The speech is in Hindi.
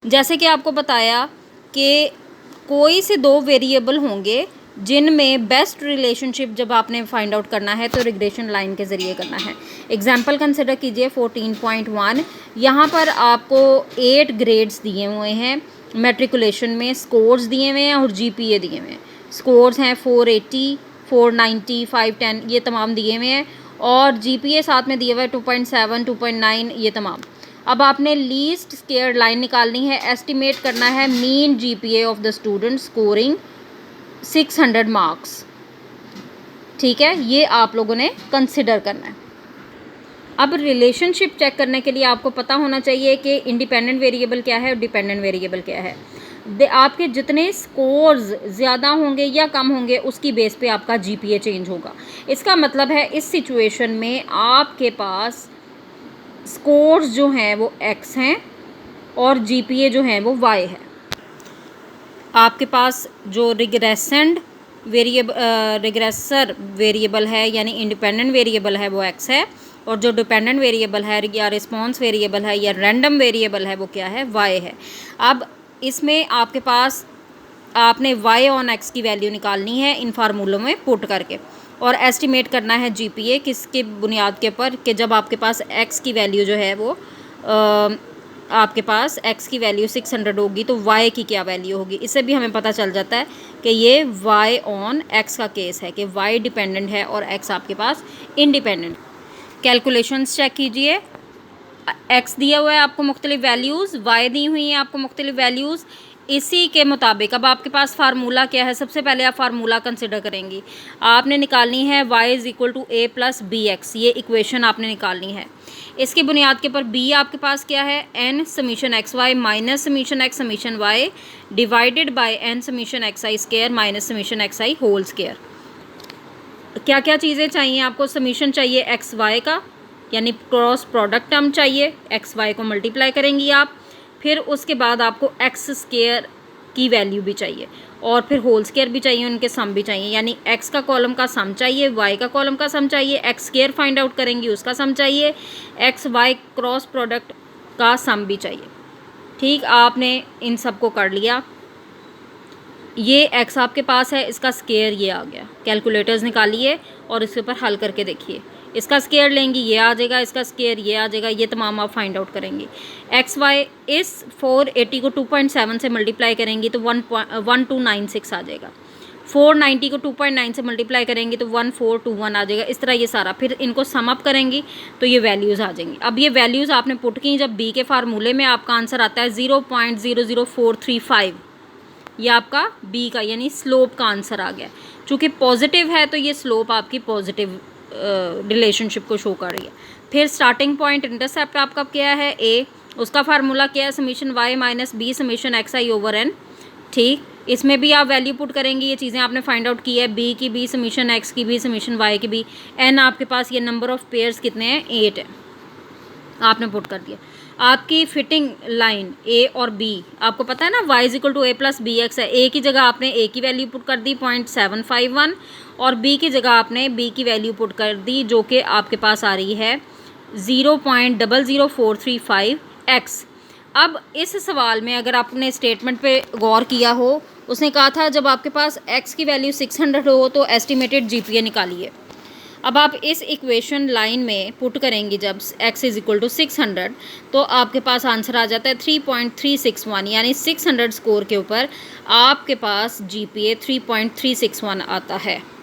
जैसे कि आपको बताया कि कोई से दो वेरिएबल होंगे जिनमें बेस्ट रिलेशनशिप जब आपने फाइंड आउट करना है तो रिग्रेशन लाइन के ज़रिए करना है। एग्जांपल कंसिडर कीजिए 14.1। यहाँ पर आपको 8 ग्रेड्स दिए हुए हैं, मैट्रिकुलेशन में स्कोर्स दिए हुए हैं और जीपीए दिए हुए हैं। स्कोर्स हैं 480, 490, 510, ये तमाम दिए हुए हैं और जीपीए साथ में दिए हुए 2.7, 2.9, ये तमाम। अब आपने लीस्ट स्क्वेयर्ड लाइन निकालनी है, एस्टिमेट करना है mean GPA of the student scoring 600 marks. ठीक है, ये आप लोगों ने कंसिडर करना है। अब रिलेशनशिप चेक करने के लिए आपको पता होना चाहिए कि इंडिपेंडेंट वेरिएबल क्या है और डिपेंडेंट वेरिएबल क्या है। आपके जितने स्कोर्स ज़्यादा होंगे या कम होंगे उसकी बेस पे आपका जीपीए चेंज होगा। इसका मतलब है इस सिचुएशन में आपके पास स्कोर्स जो हैं वो x हैं और जीपीए जो हैं वो y है। आपके पास जो रिग्रेसर वेरिएबल है यानी इंडिपेंडेंट वेरिएबल है वो x है और जो डिपेंडेंट वेरिएबल है या रिस्पॉन्स वेरिएबल है या रैंडम वेरिएबल है वो क्या है, y है। अब इसमें आपके पास आपने y ऑन x की वैल्यू निकालनी है इन फार्मूलों में पुट करके और एस्टिमेट करना है जीपीए किसके बुनियाद के ऊपर कि जब आपके पास x की वैल्यू जो है वो आपके पास x की वैल्यू 600 होगी तो y की क्या वैल्यू होगी। इससे भी हमें पता चल जाता है कि ये y ऑन x का केस है कि y डिपेंडेंट है और x आपके पास इंडिपेंडेंट। कैलकुलेशंस चेक कीजिए, x दिया हुआ है आपको मुख्तलिफ वैल्यूज़, y दी हुई हैं आपको मुख्तलिफ वैल्यूज़। इसी के मुताबिक अब आपके पास फार्मूला क्या है, सबसे पहले आप फार्मूला कंसिडर करेंगी। आपने निकालनी है y = a + bx, ये इक्वेशन आपने निकालनी है। इसकी बुनियाद के ऊपर b आपके पास क्या है, n summation xy minus summation x summation y divided by n summation xi square minus summation xi whole square. क्या क्या चीज़ें चाहिए आपको, समीशन चाहिए एक्स वाई का यानी क्रॉस प्रोडक्ट टर्म चाहिए, एक्स वाई को मल्टीप्लाई करेंगी आप, फिर उसके बाद आपको एक्स स्क्वायर की वैल्यू भी चाहिए और फिर होल स्क्वायर भी चाहिए, उनके सम भी चाहिए यानी एक्स का कॉलम का सम चाहिए, वाई का कॉलम का सम चाहिए, एक्स स्क्वायर फाइंड आउट करेंगी उसका सम चाहिए, एक्स वाई क्रॉस प्रोडक्ट का सम भी चाहिए। ठीक, आपने इन सब को कर लिया। ये x आपके पास है, इसका स्क्वायर ये आ गया। कैलकुलेटर्स निकालिए और इसके ऊपर हल करके देखिए। इसका स्क्वायर लेंगी ये आ जाएगा, इसका स्क्वायर ये आ जाएगा, ये तमाम आप फाइंड आउट करेंगी। एक्स वाई इस 480 को 2.7 से मल्टीप्लाई करेंगी तो 1296 आ जाएगा। 490 को 2.9 से मल्टीप्लाई करेंगी तो 1421 आ जाएगा। इस तरह ये सारा, फिर इनको सम अप करेंगी तो ये वैल्यूज़ आ जाएंगी। अब ये वैल्यूज़ आपने पुट की, जब b के फार्मूले में आपका आंसर आता है 0.00435, ये आपका b का यानी स्लोप का आंसर आ गया। चूँकि पॉजिटिव है तो ये स्लोप आपकी पॉजिटिव रिलेशनशिप को शो कर रही है। फिर स्टार्टिंग पॉइंट इंटरसेप्ट आपका क्या है, a, उसका फार्मूला क्या है, summation y minus b summation xi over n। ठीक, इसमें भी आप वैल्यू पुट करेंगी, ये चीज़ें आपने फाइंड आउट की है, b की b समीशन x की b समीशन y की b, n आपके पास ये नंबर ऑफ़ पेयर्स कितने हैं, 8 है, आपने पुट कर दिया। आपकी फिटिंग लाइन a और b आपको पता है ना, y = a + bx है। a की जगह आपने a की वैल्यू पुट कर दी 0.751 और b की जगह आपने b की वैल्यू पुट कर दी जो कि आपके पास आ रही है 0.00435x। अब इस सवाल में अगर आपने स्टेटमेंट पे गौर किया हो, उसने कहा था जब आपके पास x की वैल्यू 600 हो तो एस्टिमेटेड जीपीए निकालिए। अब आप इस इक्वेशन लाइन में पुट करेंगे जब x = 600 तो आपके पास आंसर आ जाता है 3.361 यानी 600 स्कोर के ऊपर आपके पास जीपीए 3.361 आता है।